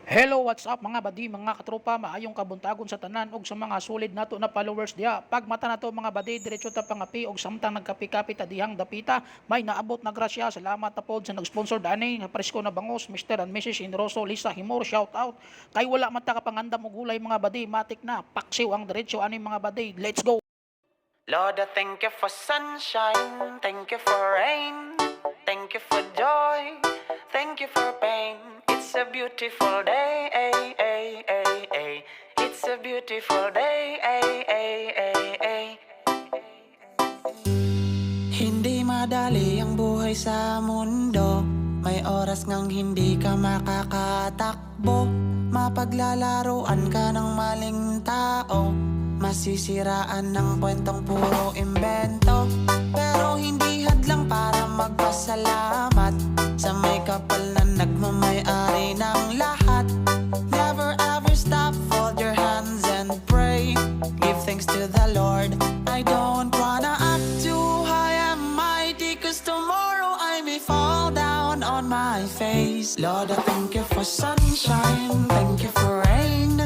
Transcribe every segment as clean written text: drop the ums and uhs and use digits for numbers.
Hello, what's up mga badi, mga katropa, maayong kabuntagon sa tanan ug sa mga solid nato na followers diha. Pag mata nato mga badi, diretso ta pangapi og samtang nagkapi-kapi ta dihang dapita, may naabot na grasya. Salamat ta pod sa nag-sponsor dani, na presko na bangos, Mr. and Mrs. Inroso, Lisa Himor, shout out. Kay wala man ta kapangandam og gulay mga badi, matik na paksiw ang diretso ani mga badi. Let's go. Lord, I thank you for sunshine, thank you for rain, thank you for joy, thank you for pain. It's a beautiful day, ay, ay, ay, ay. It's a beautiful day, ay, ay, ay, ay. Hindi madali ang buhay sa mundo, may oras ngang hindi ka makakatakbo. Mapaglalaruan ka ng maling tao, masisiraan ng kwentong puro imbento. Pero hindi hadlang para magpasalamat sa may kapal na nagmamay-ari ng lahat. Never ever stop, fold your hands and pray. Give thanks to the Lord. I don't wanna act too high and mighty, cause tomorrow I may fall down on my face. Lord, I thank you for sunshine, thank you for rain,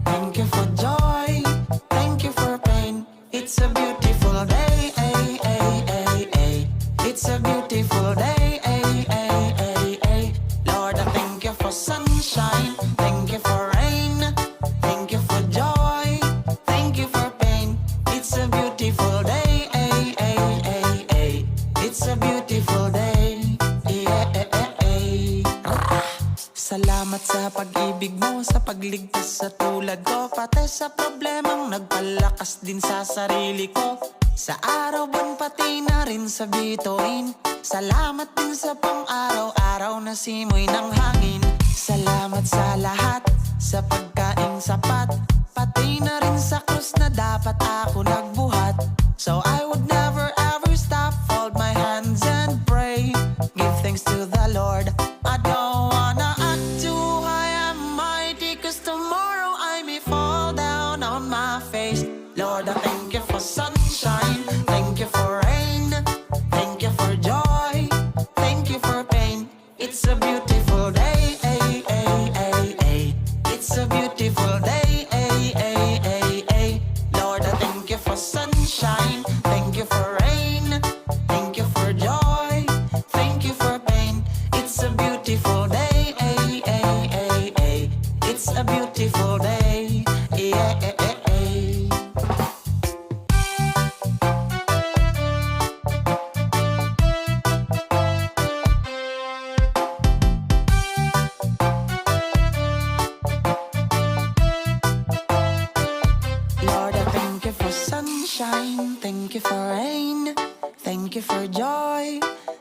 thank you for joy, thank you for pain. It's a beautiful day, ay, ay, ay, ay. It's a beautiful day, ay, ay, ay, ay. Lord, I thank you for sunshine, thank you for rain, thank you for joy, thank you for pain. It's a beautiful day, ay, ay, ay, ay. It's a beautiful day, yeah, ay, ay, ay. Salamat sa pag-ibig mo, sa pagligtas sa tulad ko, pati sa problemang nagpalakas din sa sarili ko. Sa araw, buwan, pati na rin sa bituin. Salamat din sa pang-araw-araw na simoy ng hangin. Salamat sa lahat, sa pagkaing sapat, pati na rin sa krus na dapat ako nagbuhat. So I would never ever stop, fold my hands and pray. Give thanks to the Lord. I don't wanna act too high and mighty, cause tomorrow I may fall down on my face. Lord, I thank you for sunshine, thank you for rain, thank you for joy, thank you for pain. It's a beautiful day, ay, ay, ay, ay. It's a beautiful day, ay, ay, ay, ay. Lord, I thank you for sunshine, thank you for rain, thank you for joy, thank you for pain. It's a beautiful day, ay, ay, ay, ay. It's a beautiful day, yeah, ay, ay, ay. Lord, I thank you for sunshine, thank you for rain, thank you for joy,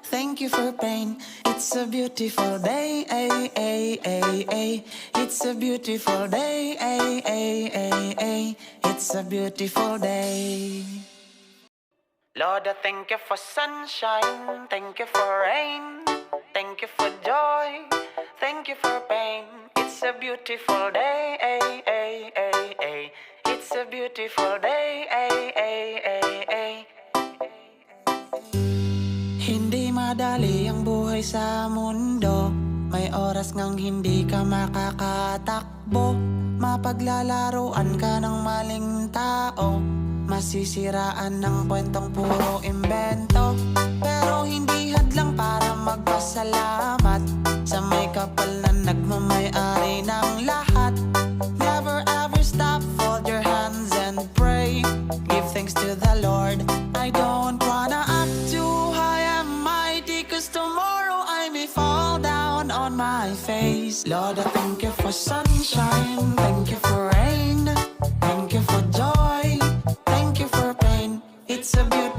thank you for pain. It's a beautiful day, ay, ay, ay, ay. It's a beautiful day, ay, ay, ay, ay. It's a beautiful day. Lord, I thank you for sunshine, thank you for rain, thank you for joy, thank you for pain. It's a beautiful day, ay, ay, ay, ay. It's a beautiful day, ay, ay, ay, ay. Hindi madali ang buhay sa mundo, may oras ngang hindi ka makakatakbo. Mapaglalaruan ka ng maling tao, masisiraan ng kwentong puro imbento. Pero hindi hadlang para magpasalamat sa may kapal na nagmamay-ari ng lahat. Never ever stop, fold your hands and pray. Give thanks to the Lord. I don't wanna act too high and mighty, cause tomorrow I may fall down on my face. Lord, I thank you for sunshine, thank you for rain, thank you for joy, thank you for pain. It's a beautiful